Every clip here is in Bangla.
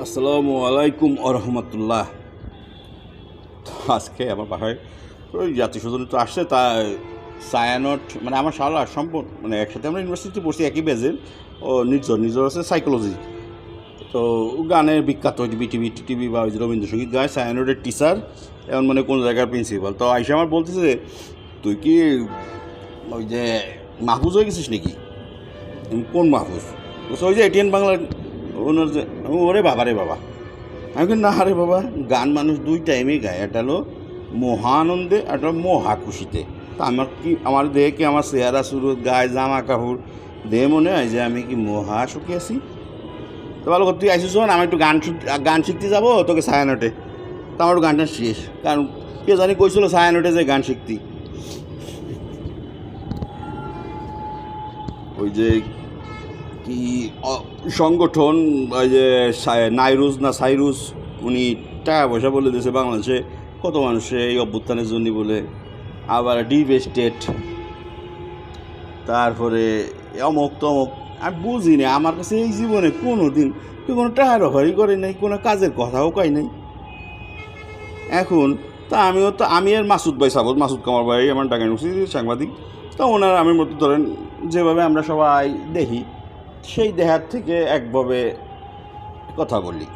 আসসালামু আলাইকুম আরহামতুল্লাহ। আজকে আমার বাসায় ওই জাতীয় স্বজন তো আসছে, তা সায়ানট মানে আমার শালা সম্পূর্ণ মানে একসাথে আমরা ইউনিভার্সিটি পড়ছি একই বেজের। ও নিজর আছে সাইকোলজি, তো গানের বিখ্যাত বিটিভি টিভি বা ওই যে রবীন্দ্রসঙ্গীত গায়। সায়ানটের টিচার, এমন মানে কোন জায়গার প্রিন্সিপাল। তো আইসা আমার বলতেছে যে তুই কি ওই যে মাহফুজ হয়ে গেছিস নাকি? কোন মাহফুজ? বলছে ওই যে এটিএন বাংলার ওনার যে। ওরে বাবা রে বাবা, আমি কিন্তু না রে বাবা, গান মানুষ দুই টাইমেই গায়, একটা হলো মহানন্দে, একটা মহা খুশিতে। তা আমার দেহে কি আমার চেহারা শুরু গায়ে জামা কাপড় দেহে মনে হয় যে আমি কি মহা সুখী আছি। তো ভালো তুই আইসিস, আমি একটু গান শিখতে যাবো তোকে ছায়ানটে। তো আমার একটু গানটা শেষ, কারণ কে জানি কইছিল ছায়ানটে যে গান শিখতি। ওই যে কি সংগঠন, ওই যে নাইরুজ না সাইরুস, উনি টাকা পয়সা বলে দিয়েছে বাংলাদেশে কত মানুষে এই অভ্যুত্থানের জন্য বলে। আবার ডিপ স্টেট, তারপরে অমুক তমুক। আমি বুঝি না, আমার কাছে এই জীবনে কোনো দিন কেউ কোনো টাকার অফারই করে নাই, কোনো কাজের কথাও কয় নাই। এখন তা আমি আর মাসুদ ভাই সাপোজ, মাসুদ কামার ভাই আমার ঢাকা ইউনিভার্সিটির সাংবাদিক। তা ওনার আমি মতো ধরেন যেভাবে আমরা সবাই দেখি, সেই দেহার থেকে একভাবে কথা বলি।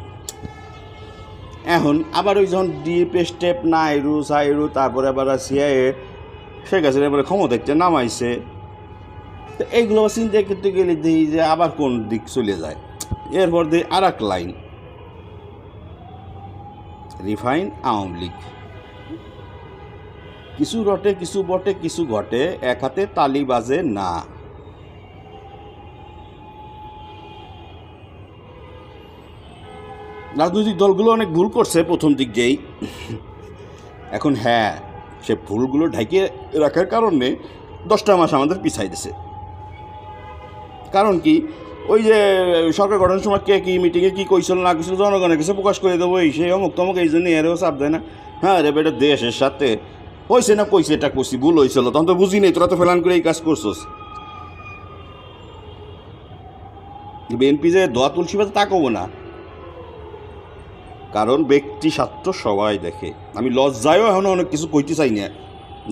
এখন আবার ওই যখন ডিপ স্টেপ নাইরু সাইরু, তারপরে আবার সিআইএ শেখ হাসিনা এবারে ক্ষমতা দেখতে নামাইছে। তো এইগুলো চিন্তা করতে গেলে দেখি যে আবার কোন দিক চলে যায়। এরপর দিই আর এক লাইন, রিফাইন আওয়ামী লীগ, কিছু রটে কিছু বটে কিছু ঘটে, এক হাতে তালি বাজে না। রাজনৈতিক দলগুলো অনেক ভুল করছে প্রথম দিক দিয়েই। এখন হ্যাঁ, সে ভুলগুলো ঢাকিয়ে রাখার কারণে 10টা মাস আমাদের পিছাই দিছে। কারণ কি, ওই যে সরকার গঠনের সময় কে কী মিটিংয়ে কী কইছিল না কইছিল জনগণের কাছে প্রকাশ করে দেবো, এই সেই অমুক তমুক, এই জন্য এরও চাপ দেয় না। হ্যাঁ রে বেটা, দেশের সাথে হয়েছে না কইছে এটা করছি, ভুল হয়েছিল, তখন তো বুঝি নেই, তোরা তো ফেলান করে এই কাজ করছোস। বিএনপি যে দোয়া তুলসী পাতা তা কব না, কারণ ব্যক্তি স্বার্থ সবাই দেখে। আমি লজ্জায়ও এখন অনেক কিছু কইতে চাই না,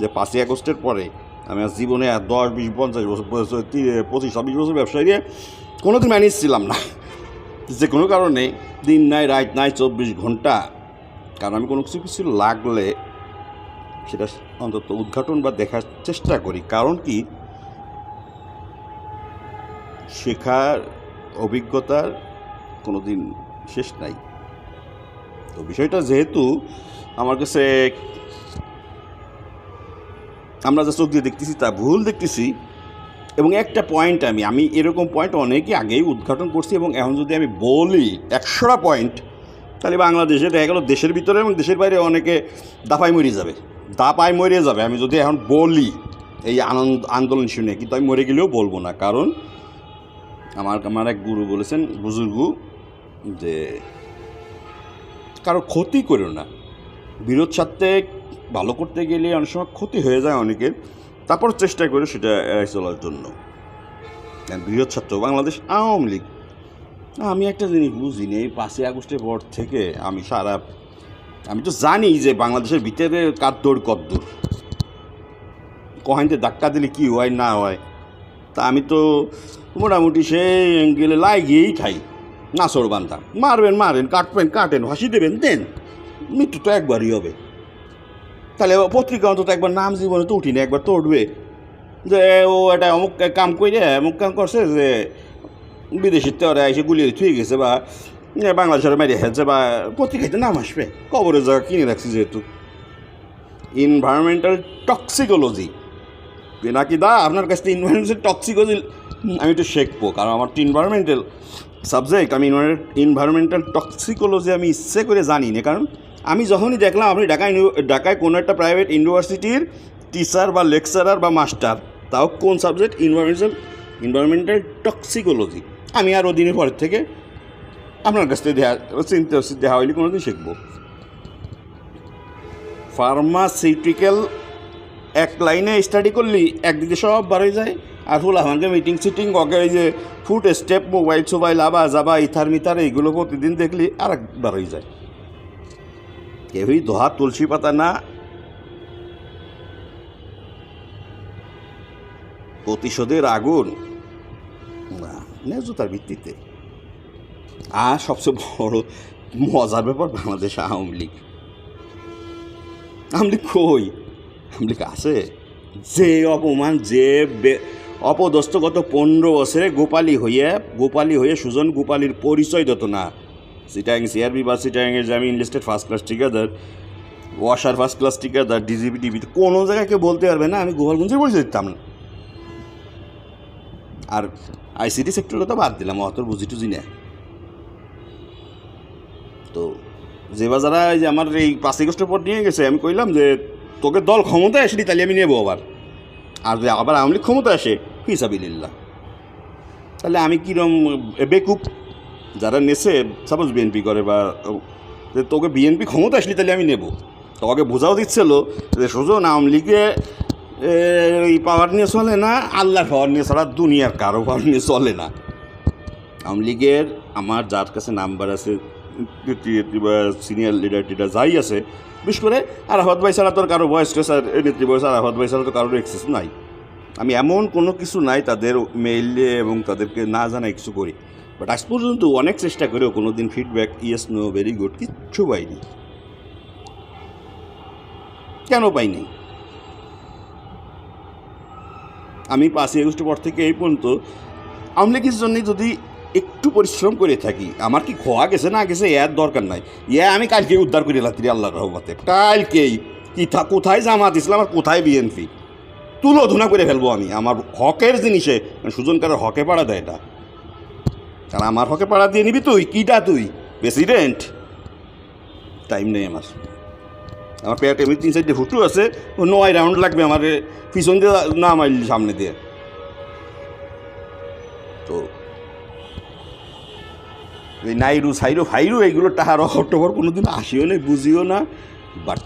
যে 5ই আগস্টের পরে আমি আর জীবনে 10, 20, 50 বছর 25, 26 বছর ব্যবসায়ী দিয়ে কোনোদিন ম্যানেজ ছিলাম না, যে কোনো কারণে দিন নাই রাত নাই 24 ঘন্টা। কারণ আমি কোনো কিছু লাগলে সেটা অন্তত উদ্ঘাটন বা দেখার চেষ্টা করি। কারণ কি, শেখার অভিজ্ঞতার কোনো দিন শেষ নাই। তো বিষয়টা যেহেতু আমার কাছে আমরা যা চোখ দিয়ে দেখতেছি তা ভুল দেখতেছি, এবং একটা পয়েন্ট আমি এরকম পয়েন্ট অনেকই আগেই উদ্ঘাটন করছি, এবং এখন যদি আমি বলি 100টা পয়েন্ট, তাহলে বাংলাদেশে দেখা গেল দেশের ভিতরে এবং দেশের বাইরে অনেকে দাপায় মরে যাবে আমি যদি এখন বলি এই আন্দোলন শুনে। কিন্তু আমি মরে গেলেও বলবো না, কারণ আমার এক গুরু বলেছেন, বুজুর্গ, যে কারো ক্ষতি করো না। বিরোধ স্বার্থে ভালো করতে গেলে অনেক সময় ক্ষতি হয়ে যায় অনেকের, তারপর চেষ্টা করে সেটা এড়াই চলার জন্য। বিরোধ স্বার্থ বাংলাদেশ আওয়ামী লীগ, আমি একটা জিনিস বুঝি নি, 5ই আগস্টের পর থেকে আমি তো জানি যে বাংলাদেশের ভিতরে কার দৌড় কত দূর, কহাইতে ধাক্কা দিলে কী হয় না হয়। তা আমি তো মোটামুটি সেই গেলে লাগিয়েই খাই, নাচর বান্ধা, মারেন কাটেন হাসি দেন, মৃত্যু তো একবারই হবে। তাহলে পত্রিকা অন্তত একবার নাম জীবনে তো উঠিনি, একবার তো উঠবে যে ও এটা অমুক কাম করে অমুক কাম করছে, যে বিদেশির ওরা এসে গুলিয়ে থুয়ে গেছে, বা বাংলাদেশের মেরে হেলছে, বা পত্রিকাতে নাম আসবে। কবরের জায়গা কিনে রাখছি যেহেতু। এনভায়রনমেন্টাল টক্সিকোলজি নাকি দা আপনার কাছ থেকে এনভায়রনমেন্টাল টক্সিকোলজি আমি একটু শিখবো, কারণ আমার তো এনভায়রনমেন্টাল সাবজেক্ট। আমি এনভায়রনমেন্টাল টক্সিকোলজি আমি ইচ্ছে করে জানি না, কারণ আমি যখনই দেখলাম আপনি ঢাকায় কোনো একটা প্রাইভেট ইউনিভার্সিটির টিচার বা লেকচারার বা মাস্টার, তাও কোন সাবজেক্ট, এনভায়রনমেন্টাল টক্সিকোলজি, আমি আর দিনের পরের থেকে আপনার কাছ থেকে দেওয়া হইলে কোনো দিন শিখবো। ফার্মাসিউটিক্যাল এক লাইনে স্টাডি করলেই একদিকে সব বার হয়ে যায়, আর ফুল আমাকে মিটিং সিটিং ওকে এই যে ফুট স্টেপ মোবাইল সোবাইল আবা যাবা ইথার মিথার এইগুলো প্রতিদিন দেখলি আর একবার হয়ে যায়। কেউই দোহা তুলসী পাতা না, প্রতিশোধের আগুন না, ন্যায্যতার ভিত্তিতে। আর সবচেয়ে বড় মজার ব্যাপার বাংলাদেশ আওয়ামী লীগ। আওয়ামী লীগ কই? আওয়ামী লীগ আছে? যে অপমান, যে অপদস্থ গত 15 বছরে গোপালী হয়ে সুজন গোপালীর পরিচয় দিত না। চিটাং সিআরবি বা চিটাংয়ের যে আমি ইনলিস্টেড ফার্স্ট ক্লাস ঠিকাদার, ওয়াশার ফার্স্ট ক্লাস ঠিকাদার, ডিজিপি টিভি, কোনো জায়গায় কেউ বলতে পারবে না আমি গোপালগঞ্জের পরিচয় দিতাম না। আর আইসিটি সেক্টরের কথা বাদ দিলাম, অত বুঝি টুঝি না। তো যে বাজারা এই যে আমার এই 5 আগস্টের পর নিয়ে গেছে, আমি কইলাম যে তোকে দল ক্ষমতায় আসেনি তাহলে আমি নেবো আবার, আর যদি আবার আওয়ামী লীগ ক্ষমতা আসে ফিসাবিলিল্লাহ, তাহলে আমি কীরকম বেকুব যারা নেছে, সাপোজ বিএনপি করে বা তোকে বিএনপি ক্ষমতা আসলি তাহলে আমি নেব। তোকে বোঝাও দিচ্ছিল যে সুজন আওয়ামী লীগে এই পাওয়ার নিয়ে চলে না, আল্লাহর পাওয়ার নিয়ে ছাড়া দুনিয়ার কারো পাওয়ার নিয়ে চলে না। আওয়ামী লীগের আমার যার কাছে নাম্বার আছে বা সিনিয়র লিডার টিডার যাই আছে, বিশেষ করে আরাফাত ভাই ছাড়া তোর কারো বয়স নেত্রী বয়স, আরাফাত ভাই ছাড়া তো কারোর অ্যাক্সেস নাই। আমি এমন কোনো কিছু নাই তাদের মেইলে এবং তাদেরকে না জানাই কিছু করি, বাট আজ পর্যন্ত অনেক চেষ্টা করেও কোনো দিন feedback yes no very good কিচ্ছু পাইনি। কেন পাইনি? আমি 5 আগস্টের পর থেকে এই পর্যন্ত আওয়ামী লীগের জন্যে যদি একটু পরিশ্রম করে থাকি, আমার কি খোয়া গেছে না গেছে এর দরকার নাই। আমি কালকে উদ্ধার করে লাত্রি আল্লাহর রহমতে, কালকেই কোথায় জামাত ইসলাম আর কোথায় বিএনপি তুলো ধুনা করে ফেলবো আমি। আমার হকের জিনিসে সুজনকারের হকে পাড়া দেয় এটা, কারণ আমার হকে পাড়া দিয়ে নিবি তুই কিটা, তুই প্রেসিডেন্ট? টাইম নেই আমার পেট এমনি 3-4টে ফুটো আছে, 9 রাউন্ড লাগবে আমার পিছন দিয়ে না মারলি সামনে দিয়ে। তো এই নাইরু সাইরু ফাইরু এইগুলো টাহার অক্টোবর কোনো দিন আসিও না, বুঝিও না। বাট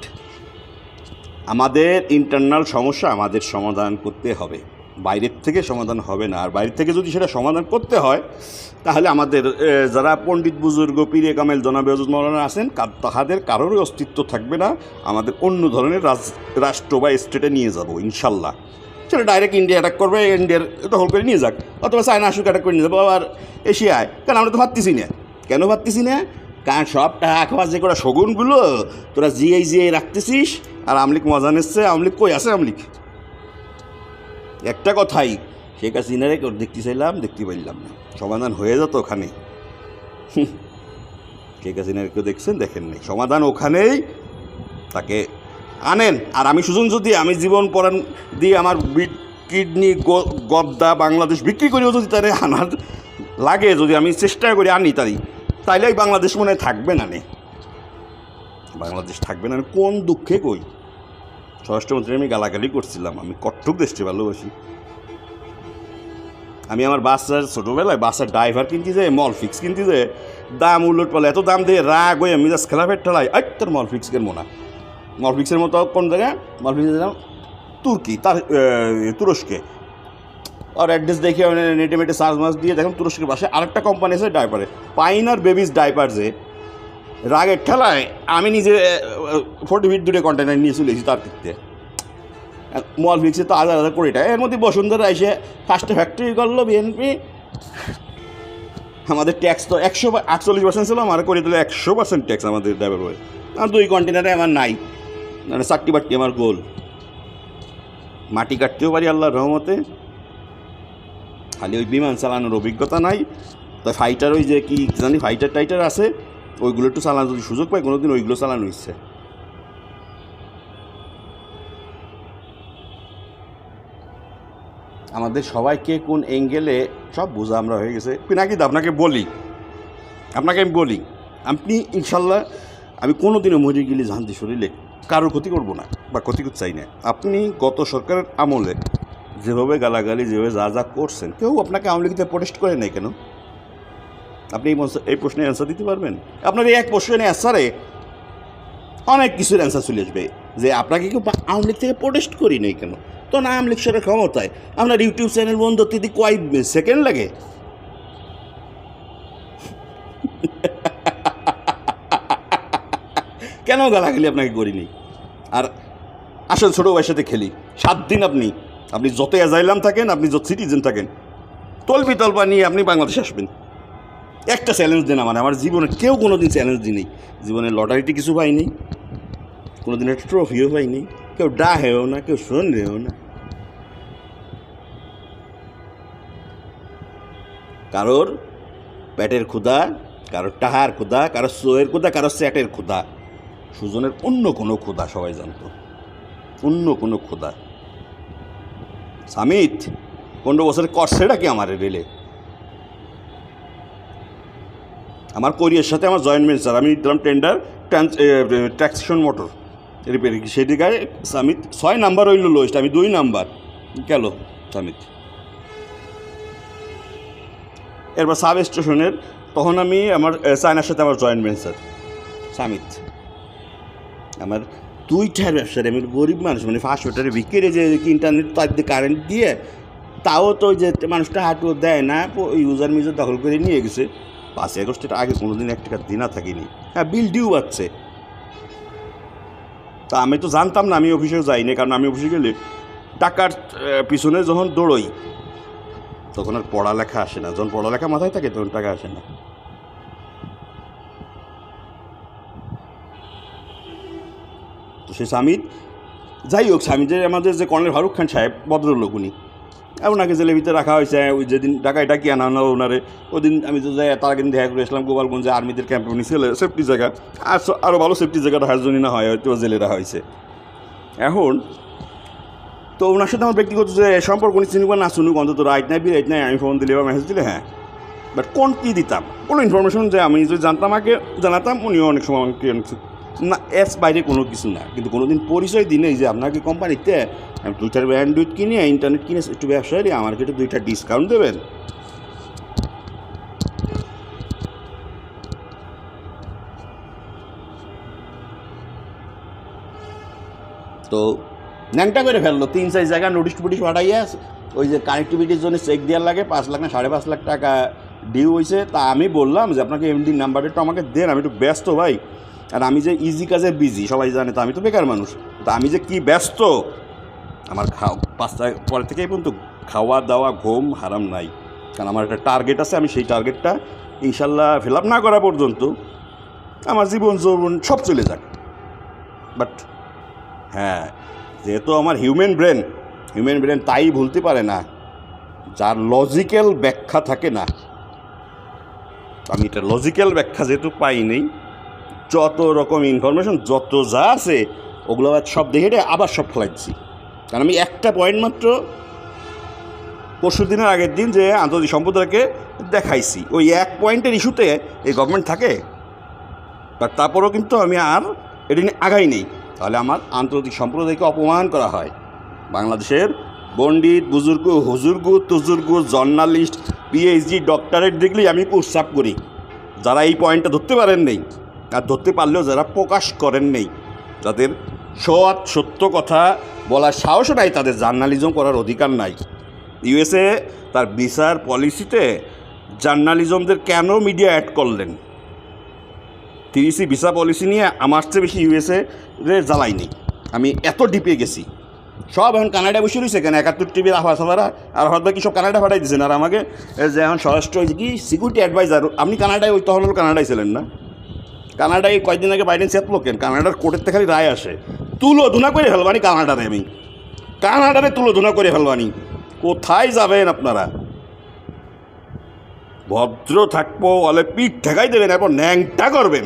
আমাদের ইন্টারনাল সমস্যা আমাদের সমাধান করতে হবে, বাইরের থেকে সমাধান হবে না। আর বাইরের থেকে যদি সেটা সমাধান করতে হয় তাহলে আমাদের যারা পণ্ডিত বুজুর্গ পীরে কামেল জনাবে হযরত মাওলানা আছেন তাহাদের কারোরই অস্তিত্ব থাকবে না। আমাদের অন্য ধরনের রাষ্ট্র বা স্টেটে নিয়ে যাব ইনশাল্লাহ। সেটা ডাইরেক্ট ইন্ডিয়া অ্যাটাক করবে, ইন্ডিয়ার দখল করে নিয়ে যাক, অথবা চায়না আসুক অ্যাটাক করে নিয়ে যাবো আবার এশিয়ায়। কারণ আমরা তো ভাবতেছি না। কেন ভাবতেছি না? কারণ সব টাকা খাওয়া যে করা শগুনগুলো তোরা জিয়ে রাখতেছিস, আর আওয়ামী লীগ মজা নিচ্ছে। আওয়ামী লীগ কই আছে? আওয়ামী লীগ একটা কথাই, শেখ হাসিনারে দেখতে চাইলাম, দেখতে পাইলাম না, সমাধান হয়ে যেত ওখানে। শেখ হাসিনার কেউ দেখছেন? দেখেন নাই। সমাধান ওখানেই, তাকে আনেন। আর আমি সুজন যদি আমি জীবন পরাণ দিয়ে আমার কিডনি গদ্দা বাংলাদেশ বিক্রি করেও যদি তারে আনার লাগে, যদি আমি চেষ্টা করি আনি তাইলে বাংলাদেশ মনে হয় থাকবে না, বাংলাদেশ থাকবে না। কোন দুঃখে কই স্বরাষ্ট্রমন্ত্রী আমি গালাগালি করছিলাম, আমি কট্টক দেশকে ভালোবাসি। আমি আমার বাসার ছোটোবেলায় বাসার ড্রাইভার কিনতে যায়, মল ফিক্স কিনতে যায়, দাম উল্লট পালে এত দাম দিয়ে রাগ হয়ে আমি জাস্ট খেলা ফেট ঠেলাই তোর মল ফিক্সের মোনা। মল ফিক্সের মতো কোন জায়গায়? মল ফিক্সের তুর্কি, তুরস্কে। আর অ্যাড্রেস দেখে নেটে মেটে সার্চ মাস দিয়ে দেখুন তুরস্কের পাশে আরেকটা কোম্পানি আছে ডাইপারে, পাইনার বেবিস ডাইপার। যে রাগের ঠেলায় আমি নিজে 40 ফিট দূরে কন্টেনার নিয়ে চলে এসেছি তার ক্ষেত্রে। মল ফিক্সে তো 1000 কোটি টাকা। এর মধ্যে বসুন্ধরা এসে ফার্স্টে ফ্যাক্টরি করলো বিএনপি। আমাদের ট্যাক্স তো 148% ছিল, আমার করে দিল 100% ট্যাক্স আমাদের ড্রাইভার বয়। আর 2 কন্টেনারে আমার নাই, মানে চারটি বাট্টি আমার গোল। মাটি কাটতেও পারি আল্লাহর রহমতে, খালি ওই বিমান চালানোর অভিজ্ঞতা নাই। তাই ফাইটার ওই যে কি জানি ফাইটার টাইটার আছে, ওইগুলো একটু চালানো যদি সুযোগ পাই কোনো দিন ওইগুলো চালানো ইচ্ছে। আমাদের সবাইকে কোন অ্যাঙ্গেলে সব বোঝা আমরা হয়ে গেছে। পিনাকিদা আপনাকে আমি বলি আপনি ইনশাল্লাহ, আমি কোনো দিনও মরে গেলে জানতে শরীরে কারোর ক্ষতি করব না বা ক্ষতি করতে চাই না। আপনি গত সরকারের আমলে যেভাবে গালাগালি যেভাবে যা করছেন, কেউ আপনাকে আওয়ামী লীগতে প্রোটেস্ট করে নাই কেন? আপনি এই প্রশ্নের অ্যান্সার দিতে পারবেন? আপনার এই এক প্রশ্নের অ্যান্সারে অনেক কিছুর অ্যান্সার চলে আসবে যে আপনাকে কেউ আওয়ামী লীগ থেকে প্রোটেস্ট করি নাই কেন। তো না আওয়ামী লীগ সরকার ক্ষমতায়, আপনার ইউটিউব চ্যানেল বন্ধ দিদি কয় সেকেন্ড লাগে? কেন গালাগালি আপনাকে করিনি? আর আসল ছোটো ভাইয়ের সাথে খেলি 7 দিন, আপনি যত অ্যাজাইলাম থাকেন, আপনি যত সিটিজেন থাকেন, তলবি তলবা নিয়ে আপনি বাংলাদেশে আসবেন। একটা চ্যালেঞ্জ দেন আমার জীবনে কেউ কোনো দিন চ্যালেঞ্জ দিই, জীবনে লটারিতে কিছু পাইনি, কোনো দিন একটা ট্রফিও পাইনি, কেউ ডাহেও না, কেউ শোনেও না। কারোর পেটের ক্ষুধা, কারোর টাহার ক্ষুধা, কারোর সোয়ের ক্ষুধা, কারোর স্যাটের ক্ষুধা, সুজনের অন্য কোনো ক্ষুধা সবাই জানতো, অন্য কোনো ক্ষুধা। সামিত 15 বছরের করছেটা কি আমার রেলে? আমার কোরিয়ার সাথে আমার জয়েন্ট ভেঞ্চার, আমি দিলাম টেন্ডার ট্যাক্সেশন মোটর রিপেয়ারিং, সেটি গায়ে সামিত 6 নাম্বার হইল লোয়েস্ট, আমি 2 নাম্বার গেল সামিত। এরপর সাব স্টেশনের তখন আমি আমার চায়নার সাথে আমার জয়েন্ট ভেঞ্চার সামিত, আমার 2টার ব্যবসার, আমি গরিব মানুষ, মানে 500টারে বিক্রি যে ইন্টারনেট তার দিয়ে কারেন্ট দিয়ে, তাও তো ওই যে মানুষটা হাঁটু দেয় না, ইউজার মিউজার দখল করে নিয়ে গেছে। 5 আগস্টের আগে কোনো দিন 1 টাকা দিনা থাকিনি। হ্যাঁ, বিল ডিউ পাচ্ছে, তা আমি তো জানতাম না, আমি অফিসেও যাইনি, কারণ আমি অফিসে গেলে টাকার পিছনে যখন দৌড়ই তখন আর পড়ালেখা আসে না, যখন পড়ালেখা মাথায় থাকে তখন টাকা আসে না। তো সে সামিত, যাই হোক, সামিতের আমাদের যে কর্নেল ফারুক খান সাহেব ভদ্রলোক, উনি ওনাকে জেলের ভিতরে রাখা হয়েছে। ওই যেদিন ঢাকায় ডাকি আনা হলো ওনারে, ওই দিন আমি তো যাই, তার আগে দেখা করে আসলাম গোপালগঞ্জে আর্মিদের ক্যাম্পে, উনি ছেলে সেফটি জায়গা, আর আরও ভালো সেফটি জায়গাটা হাজনি না হয়, হয়তো জেলে রাখা হয়েছে। এখন তো ওনার সাথে আমার ব্যক্তিগত যে সম্পর্ক, উনি চিনুক বা না শুনুক, অন্তত রাইট নাই বিরাইট নাই, আমি ফোন দিলে বা মেসেজ দিলে হ্যাঁ, বাট কোন কী দিতাম, কোনো ইনফরমেশন যে আমি যদি জানতাম আগে জানাতাম, উনিও অনেক সময় আমাকে না, এস বাইরে কোনো কিছু না। কিন্তু কোনো দিন পরিচয় দিই নেই যে আপনাকে কোম্পানিতে আমি 2টার ব্যান্ডউইথ কিনে, ইন্টারনেট কিনে একটু ব্যবসায়ী আমাকে একটু 2টা ডিসকাউন্ট দেবেন। তো ন্যাংটা করে ফেললো, 3-4 জায়গা নোটিশ ফুটিশ পাঠাইয়া, ওই যে কানেক্টিভিটির জন্য চেক দেওয়ার লাগে 5 লাখ না 5.5 লাখ টাকা ডিউ হয়েছে। তা আমি বললাম যে আপনাকে এমডি নাম্বারটা একটু আমাকে দেন, আমি একটু ব্যস্ত ভাই, আর আমি যে ইজি কাজে বিজি, সবাই জানে, তো আমি তো বেকার মানুষ, তা আমি যে কি ব্যস্ত, আমার 5টা পরে থেকে পর্যন্ত খাওয়া দাওয়া ঘুম হারাম নাই, কারণ আমার একটা টার্গেট আছে, আমি সেই টার্গেটটা ইনশাল্লাহ ফিল আপ না করা পর্যন্ত আমার জীবন যৌবন সব চলে যাক। বাট হ্যাঁ, যেহেতু আমার হিউম্যান ব্রেন তাই ভুলতে পারে না যার লজিক্যাল ব্যাখ্যা থাকে না। আমি এটা লজিক্যাল ব্যাখ্যা যেহেতু পাইনি, যত রকম ইনফরমেশন যত যা আছে ওগুলো সব দেখে আবার সব ফেলাইছি। কারণ আমি একটা পয়েন্ট মাত্র 15 দিনের আগের দিন যে আন্তর্জাতিক সম্প্রদায়কে দেখাইছি, ওই এক পয়েন্টের ইস্যুতে এই গভর্নমেন্ট থাকে, বাট তারপরেও কিন্তু আমি আর এটা নিয়ে আগাই নেই। তাহলে আমার আন্তর্জাতিক সম্প্রদায়কে অপমান করা হয়। বাংলাদেশের পণ্ডিত বুজুর্গ হুজুর্গ তুজুর্গ জার্নালিস্ট পিএইচডি ডক্টরেট দেখলেই আমি প্রস্তাব করি, যারা এই পয়েন্টটা ধরতে পারেন নেই, আর ধরতে পারলেও যারা প্রকাশ করেন নেই, যাদের সৎ সত্য কথা বলার সাহসও নাই, তাদের জার্নালিজম করার অধিকার নাই। ইউএসএ তার ভিসার পলিসিতে জার্নালিজমদের কেন মিডিয়া অ্যাড করলেন? 30 ভিসা পলিসি নিয়ে আমার চেয়ে বেশি ইউএসএ জ্বালাইনি, আমি এত ডিপে গেছি। সব এখন কানাডায় বসে রয়েছে, কেন 71 টিভির আফাসারা আর হয়তো কি সব কানাডা পাঠাই দিয়েছেন। আর আমাকে যে এখন স্বরাষ্ট্র কি সিকিউরিটি অ্যাডভাইজার, আপনি কানাডায় ওই তখন কানাডায় ছিলেন না? কানাডায় কয়েকদিন আগে বাইডেন চেপলো কেন? কানাডার কোর্টের থেকে খালি রায় আসে, তুলো ধুনা করে ফেলবানি কানাডারে, আমি কানাডারে তুলো ধুনা করে ফেলবানি। কোথায় যাবেন আপনারা? ভদ্র থাকবো, বলে পিঠ ঠেকাই দেবেন, এরপর ন্যাংটা করবেন,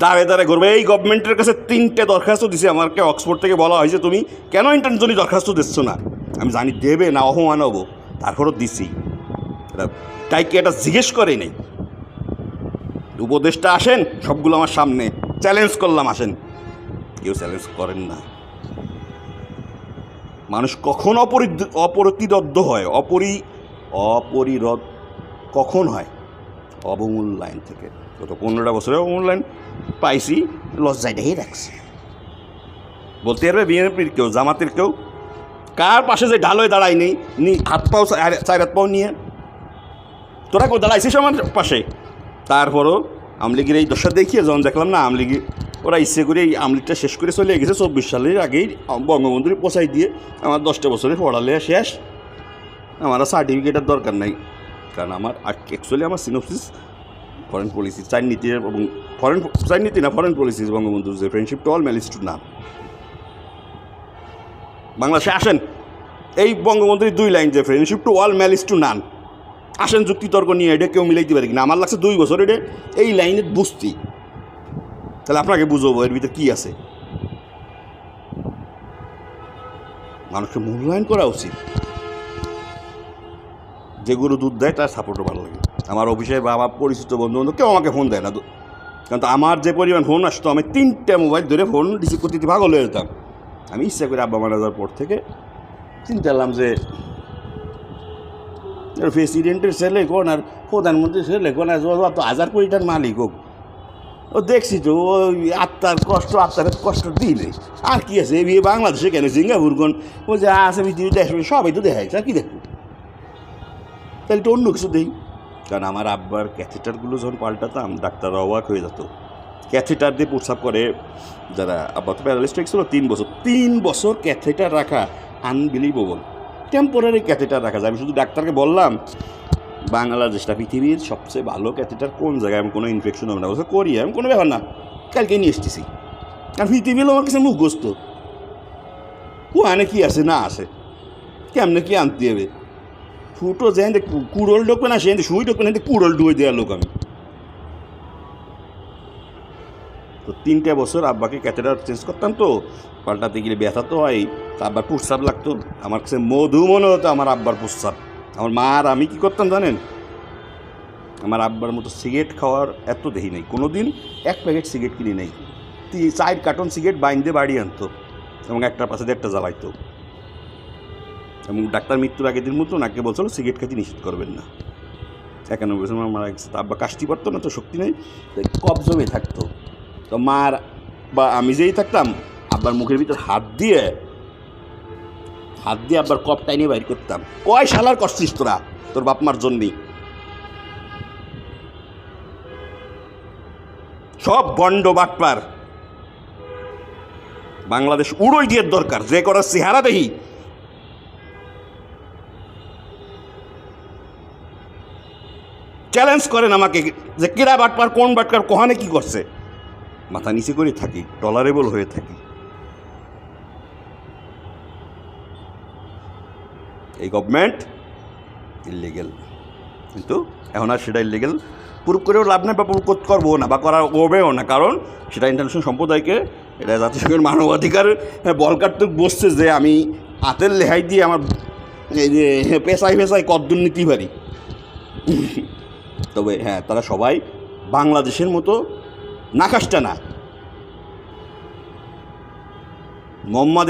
দাঁড়ে দাঁড়ে করবে। এই গভর্নমেন্টের কাছে 3টে দরখাস্ত দিছে, আমাকে অক্সফোর্ড থেকে বলা হয়েছে তুমি কেন ইন্টারনেট জন্য দরখাস্ত দিচ্ছ না। আমি জানি দেবে না, অপমান হবো, তারপরও দিছি। তাই কি এটা জিজ্ঞেস করে নেই? উপদেশটা আসেন সবগুলো আমার সামনে, চ্যালেঞ্জ করলাম, আসেন, কেউ চ্যালেঞ্জ করেন না। মানুষ কখন অপ্রতিরোধ হয়, অপরিরোধ কখন হয়? অবমূল্যায়ন থেকে। গত 15টা বছরে অবমূল্যায়ন পাইছি, লজ্জাটাই রাখছি। বলতে পারবে বিএনপির কেউ, জামাতের কেউ, কার পাশে যে ঢাল হয়ে দাঁড়াই নেই হাত পাও চার হাত পাও নিয়ে তোরা কেউ দাঁড়াইছিস আমার পাশে। তারপরও আমলিগের এই দশা দেখিয়ে যখন দেখলাম না আমলিগি ওরা ইচ্ছে করে এই আমলিগটা শেষ করে চলে গেছে 24 সালের আগেই বঙ্গবন্ধুর পোষাই দিয়ে আমার 10টা বছরের পড়ালেখা শেষ, আমার সার্টিফিকেটের দরকার নাই। কারণ আমার অ্যাকচুয়ালি আমার সিনোপসিস ফরেন পলিসি চার নীতি এবং ফরেন পলিসিস বঙ্গবন্ধুর যে friendship to all malice two নান। বাংলাদেশে আসেন, এই বঙ্গবন্ধুর 2 লাইন যে friendship to all malice two নান, আসেন যুক্তিতর্ক নিয়ে এটা কেউ মিলাইতে পারে কিনা। আমার লাগছে 2 বছর এটা এই লাইনে বুঝতি, তাহলে আপনাকে বুঝবো এর ভিতরে কী আছে। মানুষকে মূল্যায়ন করা উচিত, যে গরু দুধ দেয় তার সাপোর্টও ভালো লাগে। আমার অফিসে বা আমার পরিচিত বন্ধু কেউ আমাকে ফোন দেয় না, কারণ আমার যে পরিমাণ ফোন আসতো আমি 3টা মোবাইল ধরে ফোন রিসিভ করতে পাগল হয়ে যেতাম। আমি ইচ্ছা করে আব্বা মারা যাওয়ার পর থেকে চিন্তা করলাম যে প্রেসিডেন্টের ছেলে কোন আর প্রধানমন্ত্রীর ছেলে কোন আর 1000 কোটি টাকার মালিক হোক, ও দেখছি তো ওই আত্মার কষ্ট দিলে আর কি আছে। এই বাংলাদেশে কেন সিঙ্গাপুর কোন ও যে আছে পৃথিবীর দেশ সবাই তো দেখাইছে, আর কি দেখবো, তাহলে তো অন্য কিছু দেই। কারণ আমার আব্বার ক্যাথেটারগুলো যখন পাল্টাতাম ডাক্তাররা অবাক হয়ে যেত। ক্যাথেটার দিয়ে প্রস্রাব করে যারা, আব্বা তো প্যারালিস্টিক ছিল 3 বছর ক্যাথেটার রাখা আনবিলিভেবল। টেম্পোরারি ক্যাথেটার রাখা যায়। আমি শুধু ডাক্তারকে বললাম বাংলাদেশটা পৃথিবীর সবচেয়ে ভালো ক্যাথেটার কোন জায়গায়, আমি কোনো ইনফেকশন হবে না, বলছে করি আমি কোনো ব্যাপার না, কালকে নিয়ে এসতেছি। কারণ পৃথিবীর আমার কাছে মুখগ্রস্ত, ও আনে কি আছে না আছে, কেমনে কি আনতে হবে, ফুটো যে কুড়ল ঢুকবে না সে সুই ঢুকবে না, কুড়ল ঢুয়ে দেওয়ার লোক আমি। তো 3টা বছর আব্বাকে ক্যাথেটার চেঞ্জ করতাম, তো পাল্টাতে গেলে ব্যথা তো হয়, তা আব্বার প্রস্রাব লাগতো, আমার কাছে মধু মনে হতো আমার আব্বার প্রস্রাব। আমার মা আর আমি কী করতাম জানেন, আমার আব্বার মতো সিগারেট খাওয়ার এত দেখি নাই কোনো দিন, 1 প্যাকেট সিগারেট কিনে নেই, 4 কার্টন সিগারেট বাইন্দে বাড়ি আনতো এবং একটার পাশে একটা জ্বালাইতো। এবং ডাক্তার মৃত্যুর আগের দিন মতো নাকে বলছিল সিগারেট খেতে নিষেধ করবেন না। 91 বছর মারা গেছে, তো আব্বা কাশতে পারতো না, তো শক্তি নেই, কফ জমে থাকতো। তো মার বা আমি যেই থাকতাম আব্বার মুখের ভিতর হাত দিয়ে আব্বার কপ টাইনে বাইর করতাম, কয় শালার করছিস তোরা তোর বাপ মার জন্যই। সব গন্ড বাটপার, বাংলাদেশ উড়োই দিয়ে দরকার, যে করার চেহারা দেখি চ্যালেঞ্জ করেন আমাকে যে কেরা বাটপার কোন বাটপার কোহানে কি করছে, মাথা নিচে করে থাকি, টলারেবল হয়ে থাকি। এই গভর্নমেন্ট ইলিগেল, কিন্তু এখন আর সেটা ইলিগেল প্রুভ করেও লাভ নেই বা প্রুভ করবো না বা করা করবেও না, কারণ সেটা ইন্টারন্যাশনাল সম্প্রদায়কে, এটা জাতিসংঘের মানবাধিকার বলকার তো বসছে যে আমি হাতের লেহাই দিয়ে আমার এই যে পেশায় কদ্দুর নিতে পারি। তবে হ্যাঁ, তারা সবাই বাংলাদেশের মতো নাকাশটা না। মোহাম্মদ